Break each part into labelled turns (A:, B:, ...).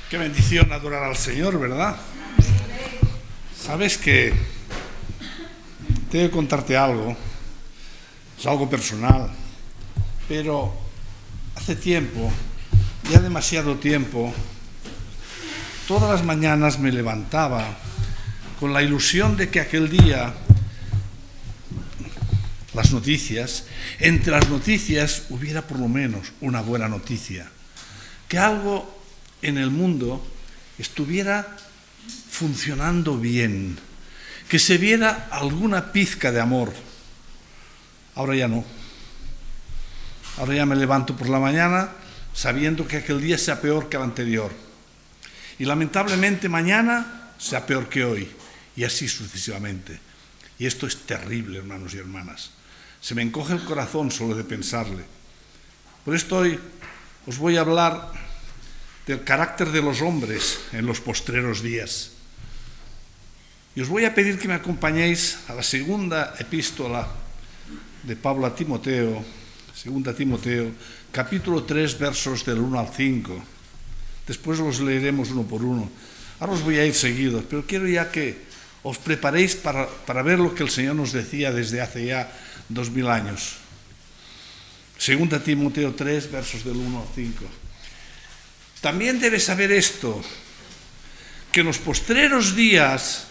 A: Qué bendición adorar al Señor, ¿verdad? Sabes que tengo que contarte algo, es algo personal, pero hace tiempo, ya demasiado tiempo, todas las mañanas me levantaba con la ilusión de que aquel día las noticias, entre las noticias hubiera por lo menos una buena noticia, que algo en el mundo estuviera funcionando bien, que se viera alguna pizca de amor. Ahora ya no. Ahora ya me levanto por la mañana sabiendo que aquel día sea peor que el anterior. Y lamentablemente mañana sea peor que hoy. Y así sucesivamente. Y esto es terrible, hermanos y hermanas. Se me encoge el corazón solo de pensarle. Por esto hoy os voy a hablar del carácter de los hombres en los postreros días. Y os voy a pedir que me acompañéis a la segunda epístola de Pablo a Timoteo, segunda Timoteo, capítulo 3, versos del 1 al 5. Después los leeremos uno por uno. Ahora os voy a ir seguidos, pero quiero ya que os preparéis para ver lo que el Señor nos decía desde hace ya 2000 años. Segunda Timoteo 3, versos del 1 al 5. También debes saber esto, que en los postreros días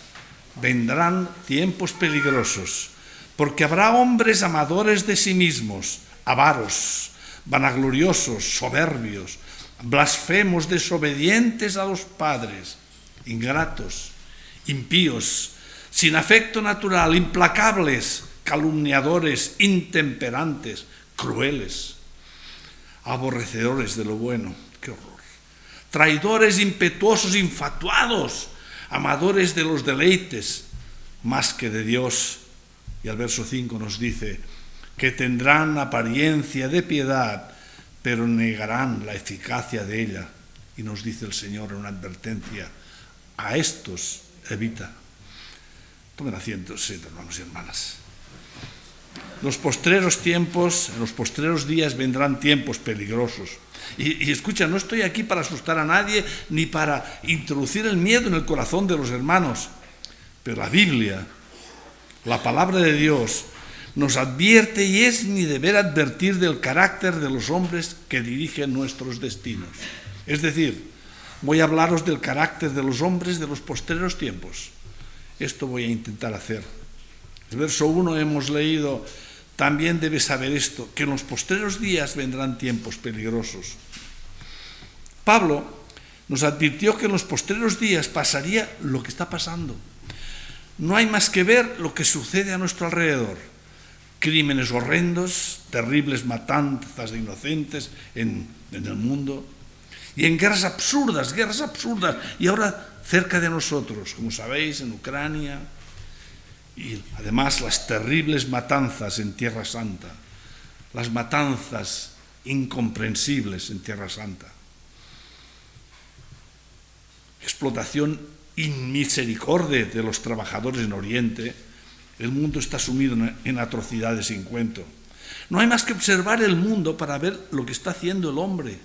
A: vendrán tiempos peligrosos, porque habrá hombres amadores de sí mismos, avaros, vanagloriosos, soberbios, blasfemos, desobedientes a los padres, ingratos, impíos, sin afecto natural, implacables, calumniadores, intemperantes, crueles, aborrecedores de lo bueno. ¡Qué horror! Traidores, impetuosos, infatuados, amadores de los deleites más que de Dios. Y al verso 5 nos dice que tendrán apariencia de piedad, pero negarán la eficacia de ella. Y nos dice el Señor en una advertencia: a estos evita. Tomen asiento, hermanos y hermanas. En los postreros tiempos, en los postreros días vendrán tiempos peligrosos. Y escucha, no estoy aquí para asustar a nadie ni para introducir el miedo en el corazón de los hermanos, pero la Biblia, la palabra de Dios, nos advierte y es mi deber advertir del carácter de los hombres que dirigen nuestros destinos. Es decir, voy a hablaros del carácter de los hombres de los postreros tiempos. Esto voy a intentar hacer. El verso 1 hemos leído: también debes saber esto, que en los postreros días vendrán tiempos peligrosos. Pablo nos advirtió que en los postreros días pasaría lo que está pasando. No hay más que ver lo que sucede a nuestro alrededor. Crímenes horrendos, terribles matanzas de inocentes en el mundo, y en guerras absurdas, y ahora cerca de nosotros, como sabéis, en Ucrania. Y además las terribles matanzas en Tierra Santa, las matanzas incomprensibles en Tierra Santa. Explotación inmisericordia de los trabajadores en Oriente. El mundo está sumido en atrocidades sin cuento. No hay más que observar el mundo para ver lo que está haciendo el hombre,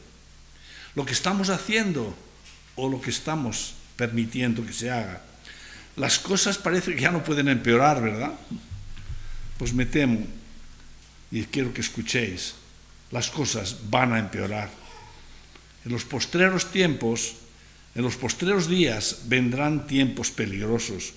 A: lo que estamos haciendo o lo que estamos permitiendo que se haga. Las cosas parece que ya no pueden empeorar, ¿verdad? Pues me temo, y quiero que escuchéis, las cosas van a empeorar. En los postreros tiempos, en los postreros días, vendrán tiempos peligrosos.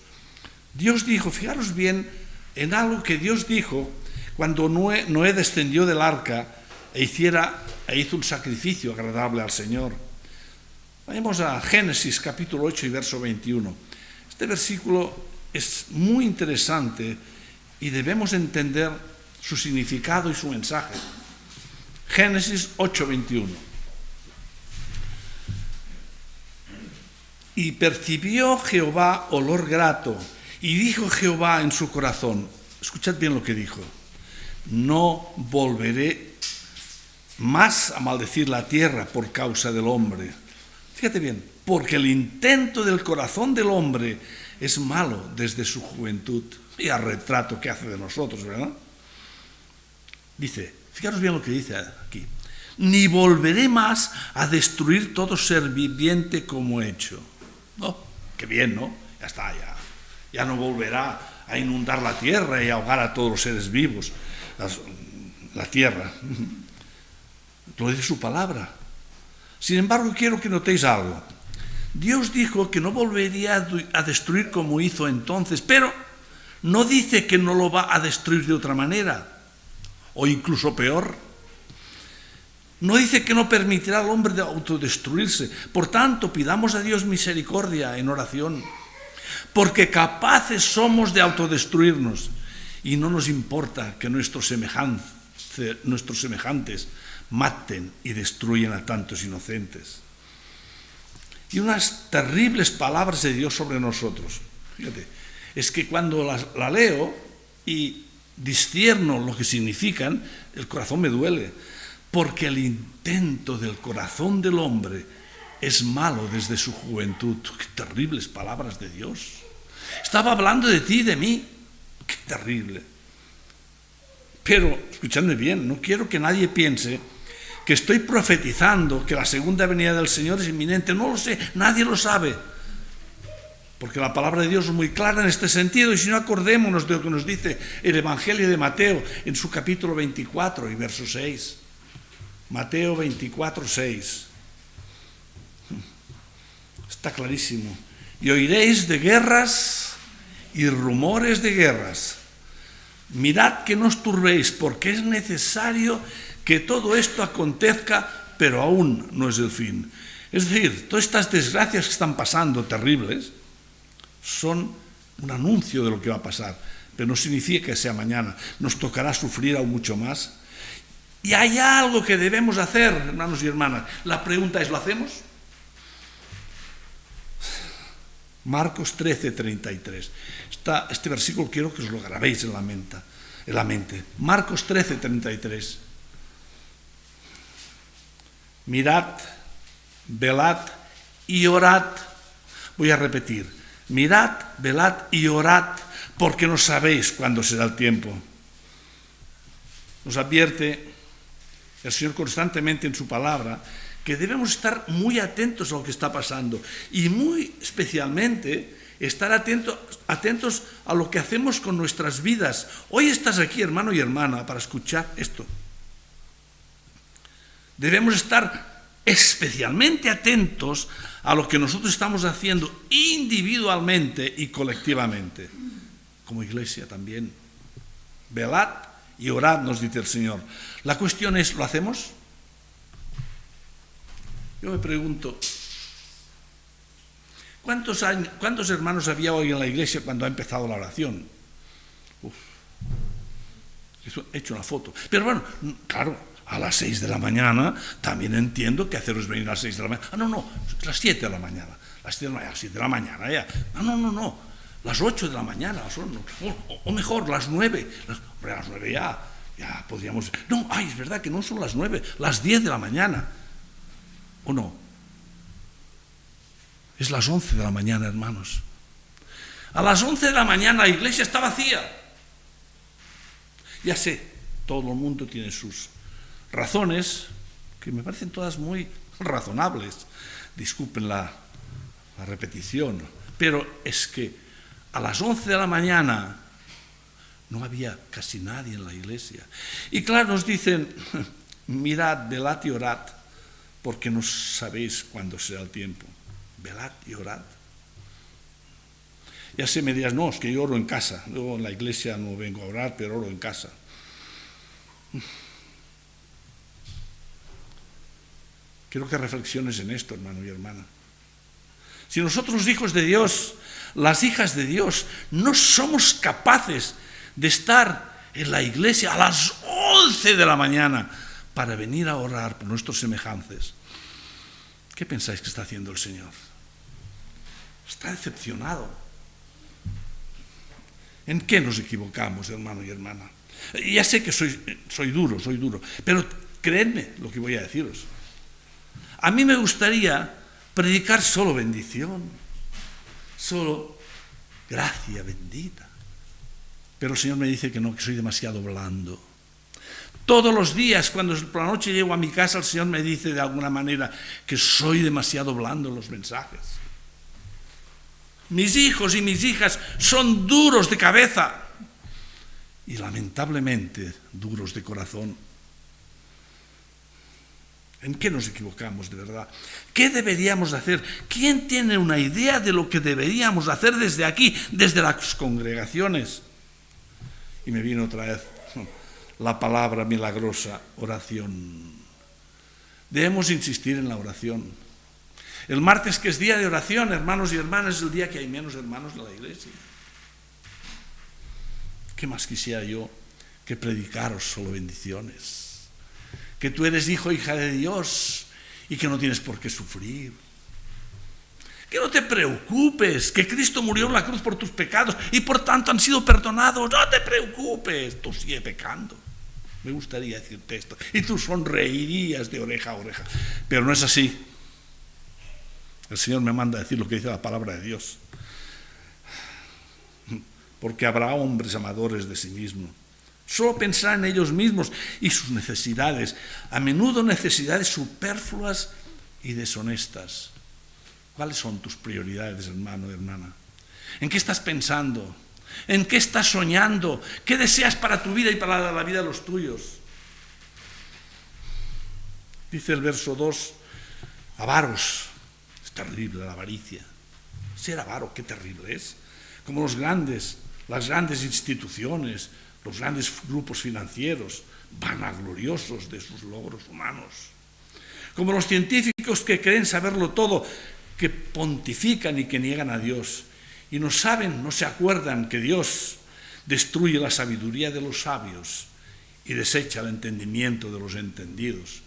A: Dios dijo, fijaros bien en algo que Dios dijo cuando Noé descendió del arca e hizo un sacrificio agradable al Señor. Vayamos a Génesis capítulo 8 y verso 21. Este versículo es muy interesante y debemos entender su significado y su mensaje. Génesis 8:21. Y percibió Jehová olor grato, y dijo Jehová en su corazón, escuchad bien lo que dijo: no volveré más a maldecir la tierra por causa del hombre. Fíjate bien, porque el intento del corazón del hombre es malo desde su juventud. Y al retrato que hace de nosotros, ¿verdad? Dice, fijaros bien lo que dice aquí: ni volveré más a destruir todo ser viviente como he hecho. Oh, qué bien, ¿no? Ya está, ya no volverá a inundar la tierra y ahogar a todos los seres vivos, la tierra. Lo dice su palabra. Sin embargo, quiero que notéis algo. Dios dijo que no volvería a destruir como hizo entonces, pero no dice que no lo va a destruir de otra manera, o incluso peor. No dice que no permitirá al hombre de autodestruirse. Por tanto, pidamos a Dios misericordia en oración, porque capaces somos de autodestruirnos y no nos importa que nuestros semejantes maten y destruyen a tantos inocentes. Y unas terribles palabras de Dios sobre nosotros. Fíjate, es que cuando la leo y discierno lo que significan, el corazón me duele, porque el intento del corazón del hombre es malo desde su juventud. Qué terribles palabras de Dios. Estaba hablando de ti y de mí. Qué terrible. Pero, escuchadme bien, no quiero que nadie piense que estoy profetizando que la segunda venida del Señor es inminente. No lo sé, nadie lo sabe. Porque la palabra de Dios es muy clara en este sentido, y si no, acordémonos de lo que nos dice el Evangelio de Mateo en su capítulo 24 y verso 6. Mateo 24, 6. Está clarísimo. Y oiréis de guerras y rumores de guerras. Mirad que no os turbéis, porque es necesario que todo esto acontezca, pero aún no es el fin. Es decir, todas estas desgracias que están pasando, terribles, son un anuncio de lo que va a pasar, pero no significa que sea mañana. Nos tocará sufrir aún mucho más. Y hay algo que debemos hacer, hermanos y hermanas. La pregunta es, ¿lo hacemos? Marcos 13, 33. Este versículo quiero que os lo grabéis en la mente. Marcos 13, 33. Mirad, velad y orad. Voy a repetir. Mirad, velad y orad, porque no sabéis cuándo será el tiempo. Nos advierte el Señor constantemente en su palabra que debemos estar muy atentos a lo que está pasando y muy especialmente estar atentos a lo que hacemos con nuestras vidas. Hoy estás aquí, hermano y hermana, para escuchar esto. Debemos estar especialmente atentos a lo que nosotros estamos haciendo individualmente y colectivamente, como iglesia también. Velad y orad, nos dice el Señor. La cuestión es, ¿lo hacemos? Yo me pregunto, ¿cuántos hermanos había hoy en la iglesia cuando ha empezado la oración? He hecho una foto. Pero bueno, claro, a las 6 de la mañana también entiendo que haceros venir a las 6 de la mañana. No, es las 7 de la mañana. Las 7 de la mañana ya. No. Las 8 de la mañana, o mejor, las 9. Las 9 ya podríamos... No, es verdad que no son las 9, las 10 de la mañana. ¿O no? Es las 11 de la mañana, hermanos. A las 11 de la mañana la iglesia está vacía. Ya sé, todo el mundo tiene sus razones, que me parecen todas muy razonables. Disculpen la repetición, pero es que a las 11 de la mañana no había casi nadie en la iglesia. Y claro, nos dicen, mirad, velad y orad, porque no sabéis cuándo será el tiempo. Velad y orad. Ya sé, me dirás, no, es que yo oro en casa. Yo en la iglesia no vengo a orar, pero oro en casa. Quiero que reflexiones en esto, hermano y hermana. Si nosotros, los hijos de Dios, las hijas de Dios, no somos capaces de estar en la iglesia a las 11 de la mañana para venir a orar por nuestros semejantes, ¿qué pensáis que está haciendo el Señor? Está decepcionado. ¿En qué nos equivocamos, hermano y hermana? Ya sé que soy duro, pero creedme lo que voy a deciros. A mí me gustaría predicar solo bendición, solo gracia bendita. Pero el Señor me dice que no, que soy demasiado blando. Todos los días, cuando por la noche llego a mi casa, el Señor me dice de alguna manera que soy demasiado blando en los mensajes. Mis hijos y mis hijas son duros de cabeza y lamentablemente duros de corazón. ¿En qué nos equivocamos de verdad? ¿Qué deberíamos hacer? ¿Quién tiene una idea de lo que deberíamos hacer desde aquí, desde las congregaciones? Y me vino otra vez la palabra milagrosa, oración. Debemos insistir en la oración. El martes, que es día de oración, hermanos y hermanas, es el día que hay menos hermanos en la iglesia. ¿Qué más quisiera yo que predicaros solo bendiciones? Que tú eres hijo, hija de Dios y que no tienes por qué sufrir. Que no te preocupes, que Cristo murió en la cruz por tus pecados y por tanto han sido perdonados. No te preocupes, tú sigue pecando. Me gustaría decirte esto y tú sonreirías de oreja a oreja, pero no es así. El Señor me manda a decir lo que dice la palabra de Dios. Porque habrá hombres amadores de sí mismos. Solo pensar en ellos mismos y sus necesidades, a menudo necesidades superfluas y deshonestas. ¿Cuáles son tus prioridades, hermano, hermana? ¿En qué estás pensando? ¿En qué estás soñando? ¿Qué deseas para tu vida y para la vida de los tuyos? Dice el verso 2, avaros. Es terrible la avaricia. Ser avaro, qué terrible es. Como las grandes instituciones, los grandes grupos financieros, vanagloriosos de sus logros humanos. Como los científicos que creen saberlo todo, que pontifican y que niegan a Dios. Y no saben, no se acuerdan que Dios destruye la sabiduría de los sabios y desecha el entendimiento de los entendidos.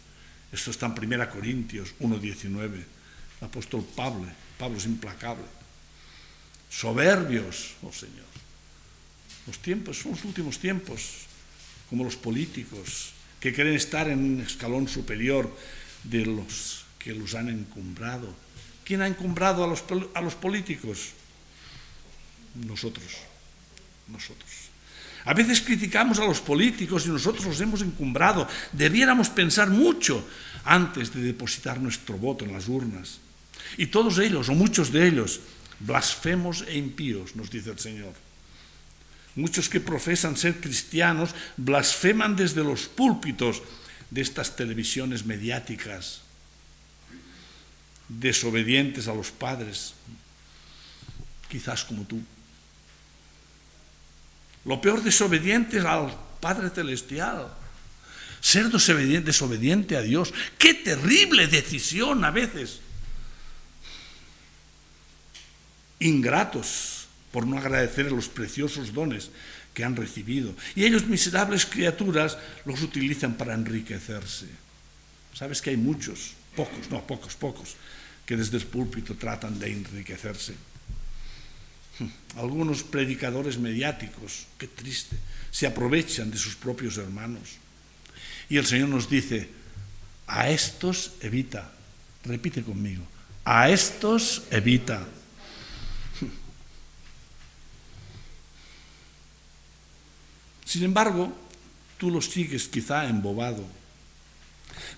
A: Esto está en 1 Corintios 1:19. El apóstol Pablo es implacable. Soberbios, oh Señor. Los tiempos son los últimos tiempos, como los políticos, que creen estar en un escalón superior de los que los han encumbrado. ¿Quién ha encumbrado a los políticos? Nosotros. A veces criticamos a los políticos y nosotros los hemos encumbrado. Debiéramos pensar mucho antes de depositar nuestro voto en las urnas. Y todos ellos, o muchos de ellos, blasfemos e impíos, nos dice el Señor. Muchos que profesan ser cristianos blasfeman desde los púlpitos de estas televisiones mediáticas, desobedientes a los padres, quizás como tú. Lo peor, desobedientes al Padre Celestial. Ser desobediente a Dios. ¡Qué terrible decisión a veces! Ingratos por no agradecer los preciosos dones que han recibido. Y ellos, miserables criaturas, los utilizan para enriquecerse. ¿Sabes que hay muchos? Pocos, que desde el púlpito tratan de enriquecerse. Algunos predicadores mediáticos, qué triste, se aprovechan de sus propios hermanos. Y el Señor nos dice, a estos evita. Repite conmigo, a estos evita. Sin embargo, tú los sigues quizá embobado.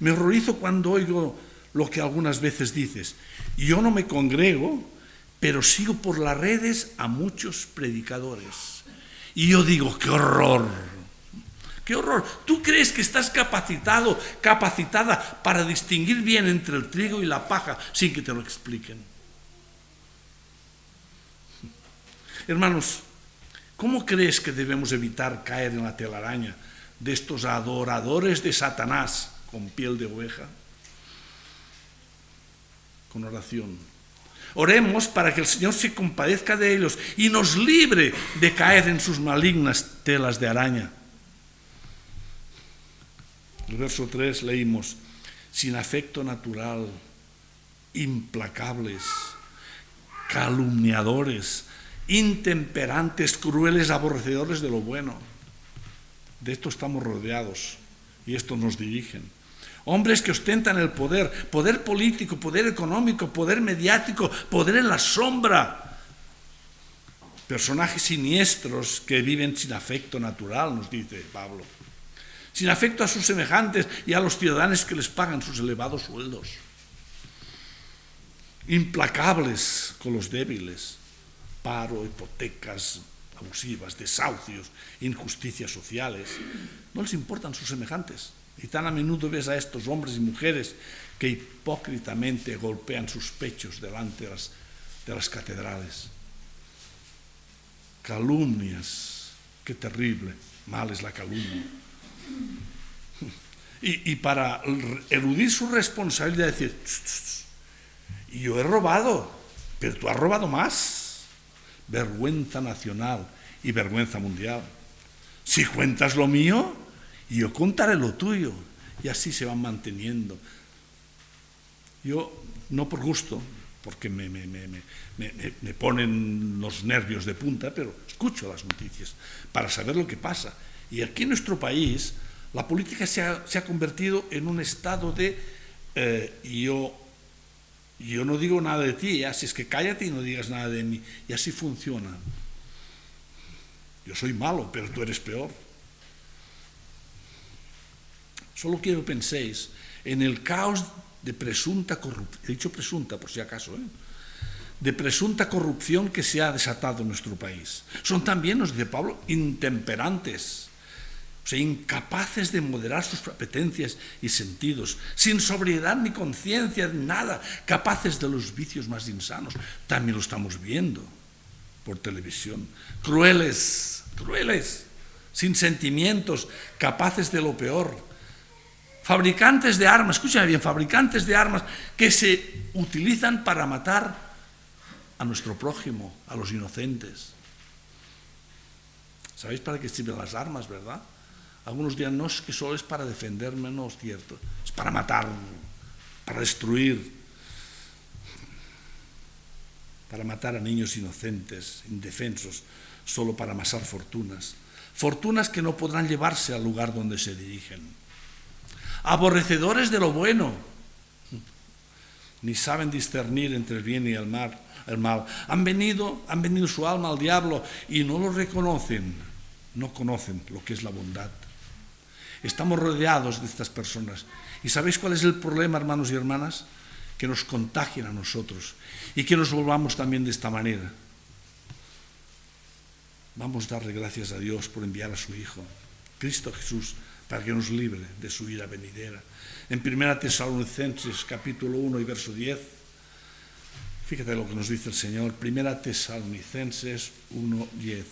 A: Me horrorizo cuando oigo lo que algunas veces dices. Yo no me congrego, pero sigo por las redes a muchos predicadores. Y yo digo, ¡qué horror! ¡Qué horror! ¿Tú crees que estás capacitada para distinguir bien entre el trigo y la paja sin que te lo expliquen? Hermanos, ¿cómo crees que debemos evitar caer en la telaraña de estos adoradores de Satanás con piel de oveja? Con oración. Oremos para que el Señor se compadezca de ellos y nos libre de caer en sus malignas telas de araña. El verso 3 leímos, sin afecto natural, implacables, calumniadores, intemperantes, crueles, aborrecedores de lo bueno. De esto estamos rodeados y estos nos dirigen. Hombres que ostentan el poder, poder político, poder económico, poder mediático, poder en la sombra. Personajes siniestros que viven sin afecto natural, nos dice Pablo. sin afecto a sus semejantes y a los ciudadanos que les pagan sus elevados sueldos, implacables con los débiles, paro, hipotecas abusivas, desahucios, injusticias sociales. No les importan sus semejantes. Y tan a menudo ves a estos hombres y mujeres que hipócritamente golpean sus pechos delante de las catedrales. Calumnias, qué terrible, mal es la calumnia. Y para eludir su responsabilidad, decir, yo he robado, pero tú has robado más. Vergüenza nacional y vergüenza mundial. Si cuentas lo mío, yo contaré lo tuyo. Y así se van manteniendo. Yo, no por gusto, porque me ponen los nervios de punta, pero escucho las noticias para saber lo que pasa. Y aquí en nuestro país, la política se ha convertido en un estado de yo no digo nada de ti, así es que cállate y no digas nada de mí. Y así funciona. Yo soy malo, pero tú eres peor. Solo quiero que penséis en el caos de presunta corrupción, he dicho presunta por si acaso, de presunta corrupción que se ha desatado en nuestro país. Son también, nos dice Pablo, intemperantes, o sea, incapaces de moderar sus apetencias y sentidos, sin sobriedad ni conciencia, nada, capaces de los vicios más insanos. También lo estamos viendo por televisión. Crueles, sin sentimientos, capaces de lo peor. Fabricantes de armas, escúchame bien, fabricantes de armas que se utilizan para matar a nuestro prójimo, a los inocentes. ¿Sabéis para qué sirven las armas, verdad? Algunos dirán, no, es que solo es para defenderme, no es cierto. Es para matar, para destruir, para matar a niños inocentes, indefensos, solo para amasar fortunas. Fortunas que no podrán llevarse al lugar donde se dirigen. Aborrecedores de lo bueno, ni saben discernir entre el bien y el mal. Han venido su alma al diablo y no lo reconocen, no conocen lo que es la bondad. Estamos rodeados de estas personas. ¿Y sabéis cuál es el problema, hermanos y hermanas? Que nos contagien a nosotros y que nos volvamos también de esta manera. Vamos a darle gracias a Dios por enviar a su Hijo, Cristo Jesús, para que nos libre de su ira venidera. En 1 Tesalonicenses, capítulo 1 y verso 10, fíjate lo que nos dice el Señor. 1 Tesalonicenses 1, 10.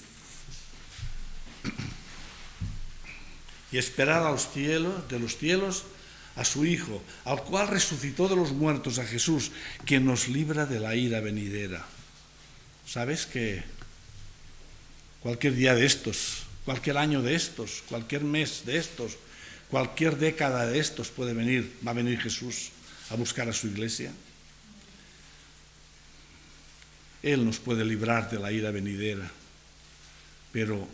A: Y esperad de los cielos a su Hijo, al cual resucitó de los muertos, a Jesús, que nos libra de la ira venidera. ¿Sabes que cualquier día de estos, cualquier año de estos, cualquier mes de estos, cualquier década de estos va a venir Jesús a buscar a su iglesia? Él nos puede librar de la ira venidera, pero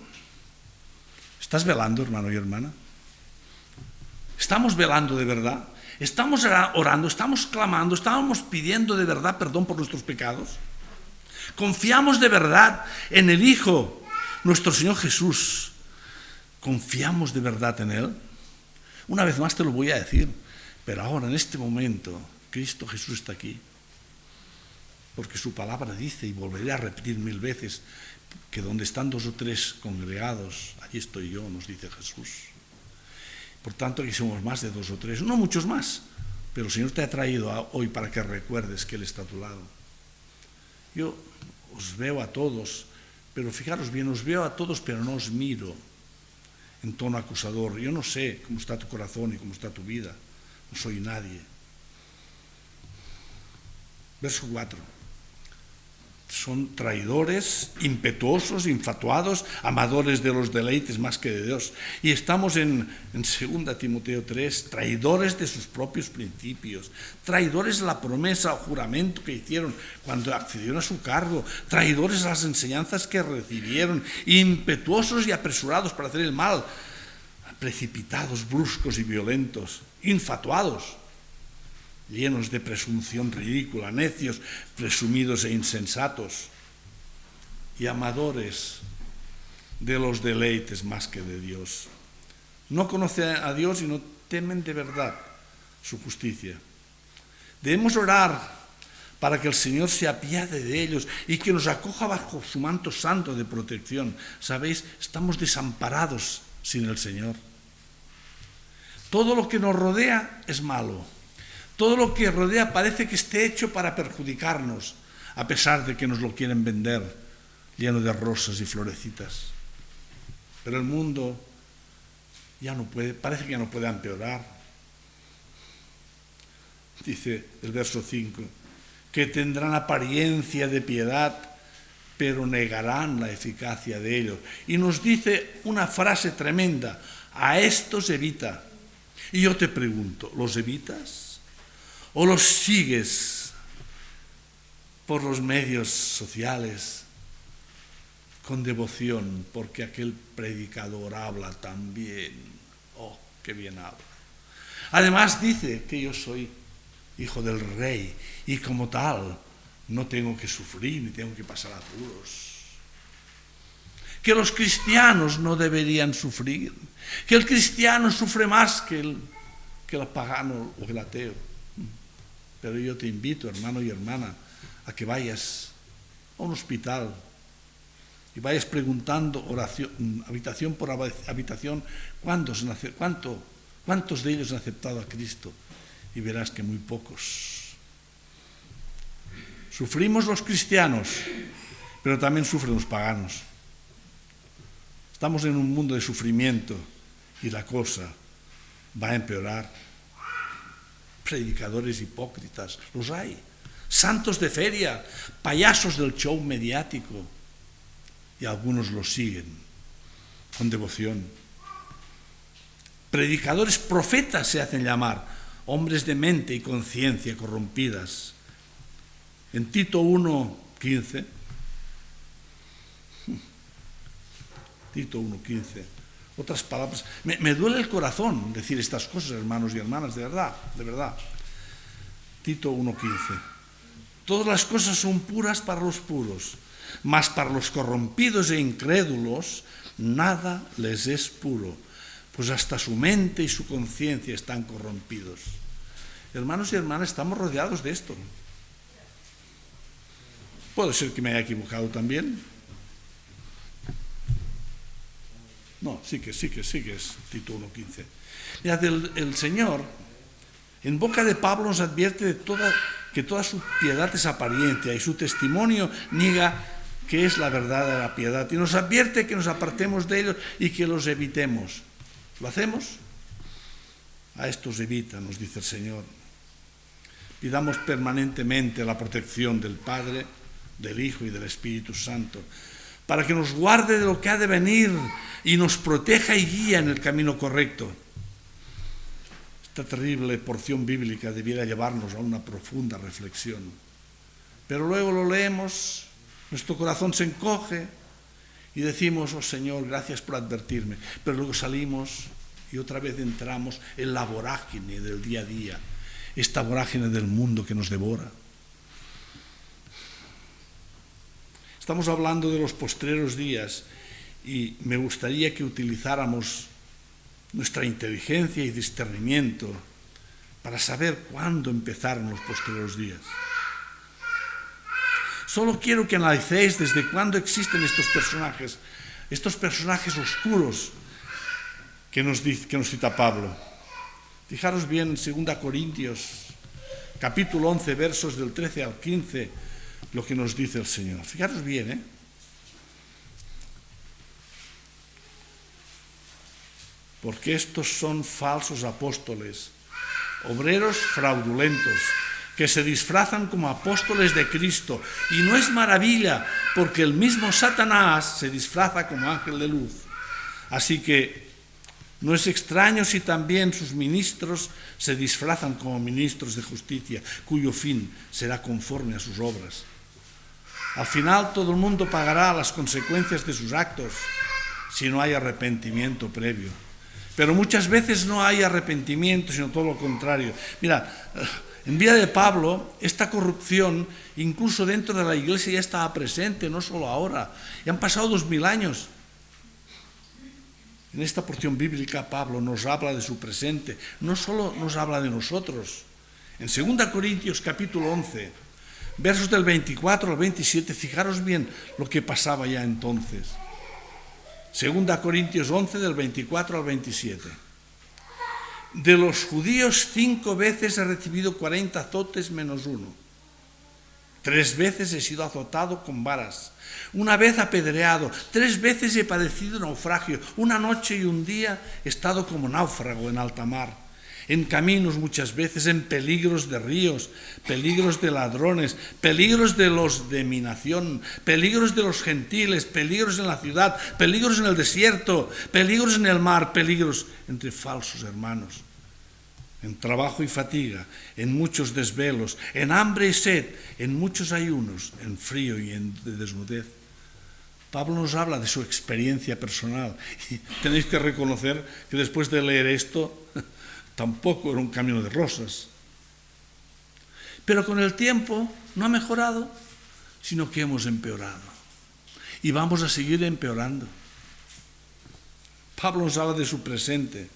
A: ¿estás velando, hermano y hermana? ¿Estamos velando de verdad? ¿Estamos orando? ¿Estamos clamando? ¿Estamos pidiendo de verdad perdón por nuestros pecados? ¿Confiamos de verdad en el Hijo, nuestro Señor Jesús? ¿Confiamos de verdad en Él? Una vez más te lo voy a decir, pero ahora, en este momento, Cristo Jesús está aquí. Porque su palabra dice, y volveré a repetir 1000 veces, que donde están 2 o 3 congregados, allí estoy yo, nos dice Jesús. Por tanto, aquí somos más de 2 o 3, no muchos más, pero el Señor te ha traído hoy para que recuerdes que Él está a tu lado. Yo os veo a todos, pero fijaros bien, os veo a todos, pero no os miro en tono acusador. Yo no sé cómo está tu corazón y cómo está tu vida, no soy nadie. Verso 4. Son traidores, impetuosos, infatuados, amadores de los deleites más que de Dios. Y estamos en 2 Timoteo 3, traidores de sus propios principios, traidores a la promesa o juramento que hicieron cuando accedieron a su cargo, traidores a las enseñanzas que recibieron, impetuosos y apresurados para hacer el mal, precipitados, bruscos y violentos, infatuados, llenos de presunción ridícula, necios, presumidos e insensatos, y amadores de los deleites más que de Dios. no conocen a Dios y no temen de verdad su justicia. Debemos orar para que el Señor se apiade de ellos y que nos acoja bajo su manto santo de protección. ¿Sabéis? Estamos desamparados sin el Señor. Todo lo que nos rodea es malo. Todo lo que rodea parece que esté hecho para perjudicarnos, a pesar de que nos lo quieren vender lleno de rosas y florecitas. Pero el mundo ya no puede, parece que ya no puede empeorar. Dice el verso 5, que tendrán apariencia de piedad, pero negarán la eficacia de ellos. Y nos dice una frase tremenda: a estos evita. Y yo te pregunto, ¿los evitas? ¿O los sigues por los medios sociales con devoción, porque aquel predicador habla tan bien? ¡Oh, qué bien habla! Además dice que yo soy hijo del rey y como tal no tengo que sufrir ni tengo que pasar apuros. Que los cristianos no deberían sufrir, que el cristiano sufre más que el pagano o el ateo. Pero yo te invito, hermano y hermana, a que vayas a un hospital y vayas preguntando habitación por habitación cuántos de ellos han aceptado a Cristo, y verás que muy pocos. Sufrimos los cristianos, pero también sufren los paganos. Estamos en un mundo de sufrimiento y la cosa va a empeorar. Predicadores hipócritas, los hay. Santos de feria, payasos del show mediático, y algunos los siguen con devoción. Predicadores profetas se hacen llamar, hombres de mente y conciencia corrompidas. En Tito 1:15, otras palabras. Me duele el corazón decir estas cosas, hermanos y hermanas, de verdad. Tito 1:15. Todas las cosas son puras para los puros, mas para los corrompidos e incrédulos nada les es puro, pues hasta su mente y su conciencia están corrompidos. Hermanos y hermanas, estamos rodeados de esto. Puede ser que me haya equivocado también. No, sí que es Tito 1:15. Mirad, el Señor, en boca de Pablo, nos advierte que toda su piedad es apariencia y su testimonio niega que es la verdad de la piedad. Y nos advierte que nos apartemos de ellos y que los evitemos. ¿Lo hacemos? A estos evita, nos dice el Señor. Pidamos permanentemente la protección del Padre, del Hijo y del Espíritu Santo, para que nos guarde de lo que ha de venir y nos proteja y guíe en el camino correcto. Esta terrible porción bíblica debiera llevarnos a una profunda reflexión. Pero luego lo leemos, nuestro corazón se encoge y decimos: oh Señor, gracias por advertirme. Pero luego salimos y otra vez entramos en la vorágine del día a día, esta vorágine del mundo que nos devora. Estamos hablando de los postreros días y me gustaría que utilizáramos nuestra inteligencia y discernimiento para saber cuándo empezaron los postreros días. Solo quiero que analicéis desde cuándo existen estos personajes oscuros que nos cita Pablo. Fijaros bien en 2 Corintios, capítulo 11, versos del 13 al 15, lo que nos dice el Señor. Fijaros bien, porque estos son falsos apóstoles, obreros fraudulentos, que se disfrazan como apóstoles de Cristo. Y no es maravilla, porque el mismo Satanás se disfraza como ángel de luz. Así que no es extraño si también sus ministros se disfrazan como ministros de justicia, cuyo fin será conforme a sus obras. Al final todo el mundo pagará las consecuencias de sus actos si no hay arrepentimiento previo. Pero muchas veces no hay arrepentimiento, sino todo lo contrario. Mira, en vida de Pablo, esta corrupción, incluso dentro de la iglesia, ya estaba presente, no solo ahora. Ya han pasado 2000 años. En esta porción bíblica Pablo nos habla de su presente, no solo nos habla de nosotros. En 2 Corintios capítulo 11, versos del 24 al 27, fijaros bien lo que pasaba ya entonces. 2 Corintios 11, del 24 al 27. De los judíos 5 veces he recibido 40 azotes menos uno. 3 veces he sido azotado con varas. 1 vez apedreado. 3 veces he padecido naufragio. 1 noche y 1 día he estado como náufrago en alta mar. En caminos muchas veces, en peligros de ríos, peligros de ladrones, peligros de los de mi nación, peligros de los gentiles, peligros en la ciudad, peligros en el desierto, peligros en el mar, peligros entre falsos hermanos, en trabajo y fatiga, en muchos desvelos, en hambre y sed, en muchos ayunos, en frío y en desnudez. Pablo nos habla de su experiencia personal y tenéis que reconocer que después de leer esto tampoco era un camino de rosas. Pero con el tiempo no ha mejorado, sino que hemos empeorado. Y vamos a seguir empeorando. Pablo nos habla de su presente.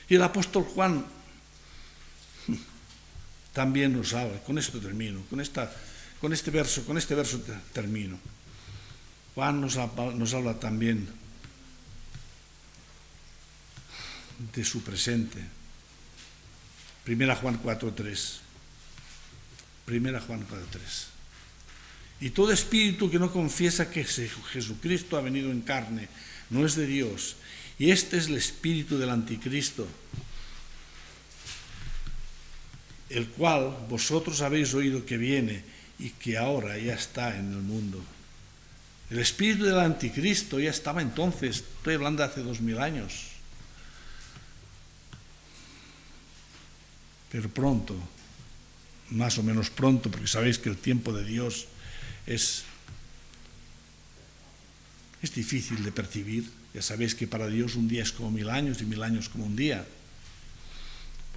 A: Y el apóstol Juan también nos habla. Con esto termino. Con este verso termino. Juan nos habla también de su presente. 1 Juan 4:3. 1 Juan 4:3. Y todo espíritu que no confiesa que Jesucristo ha venido en carne no es de Dios. Y este es el espíritu del anticristo, el cual vosotros habéis oído que viene y que ahora ya está en el mundo. El espíritu del anticristo ya estaba entonces, estoy hablando de hace 2000 años. Pero pronto, más o menos pronto, porque sabéis que el tiempo de Dios es difícil de percibir. Ya sabéis que para Dios un día es como 1000 años y 1000 años como un día.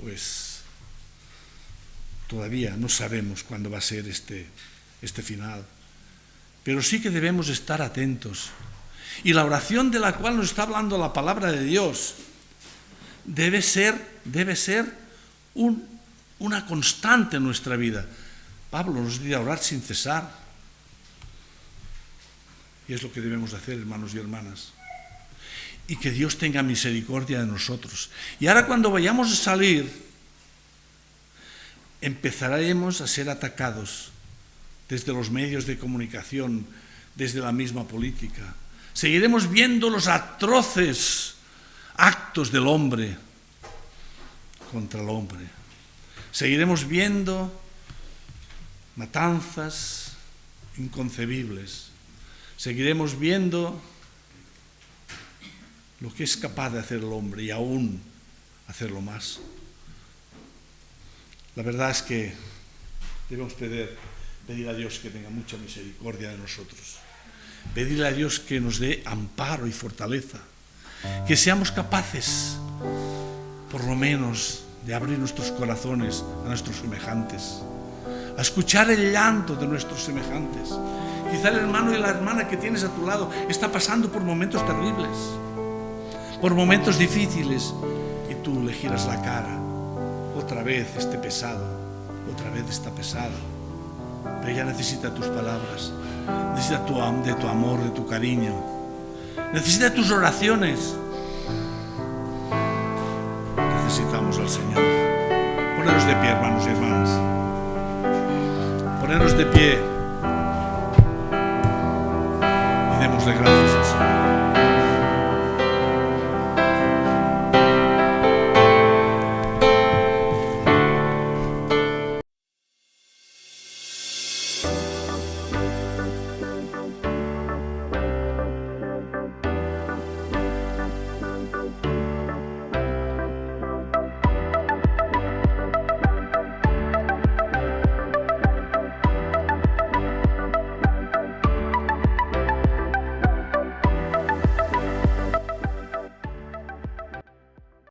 A: Pues todavía no sabemos cuándo va a ser este final. Pero sí que debemos estar atentos. Y la oración de la cual nos está hablando la palabra de Dios debe ser una constante en nuestra vida. Pablo nos dice orar sin cesar. Y es lo que debemos hacer, hermanos y hermanas. Y que Dios tenga misericordia de nosotros. Y ahora cuando vayamos a salir, empezaremos a ser atacados desde los medios de comunicación, desde la misma política. Seguiremos viendo los atroces actos del hombre contra el hombre. Seguiremos viendo matanzas inconcebibles. Seguiremos viendo lo que es capaz de hacer el hombre y aún hacerlo más. La verdad es que debemos pedir a Dios que tenga mucha misericordia de nosotros. Pedirle a Dios que nos dé amparo y fortaleza. Que seamos capaces, por lo menos, de abrir nuestros corazones a nuestros semejantes, a escuchar el llanto de nuestros semejantes. Quizá el hermano y la hermana que tienes a tu lado está pasando por momentos terribles, por momentos difíciles, y tú le giras la cara. Otra vez está pesado, pero ella necesita tus palabras, necesita de tu amor, de tu cariño, necesita tus oraciones. Necesitamos al Señor. Poneros de pie, hermanos y hermanas. Poneros de pie y démosle gracias al Señor.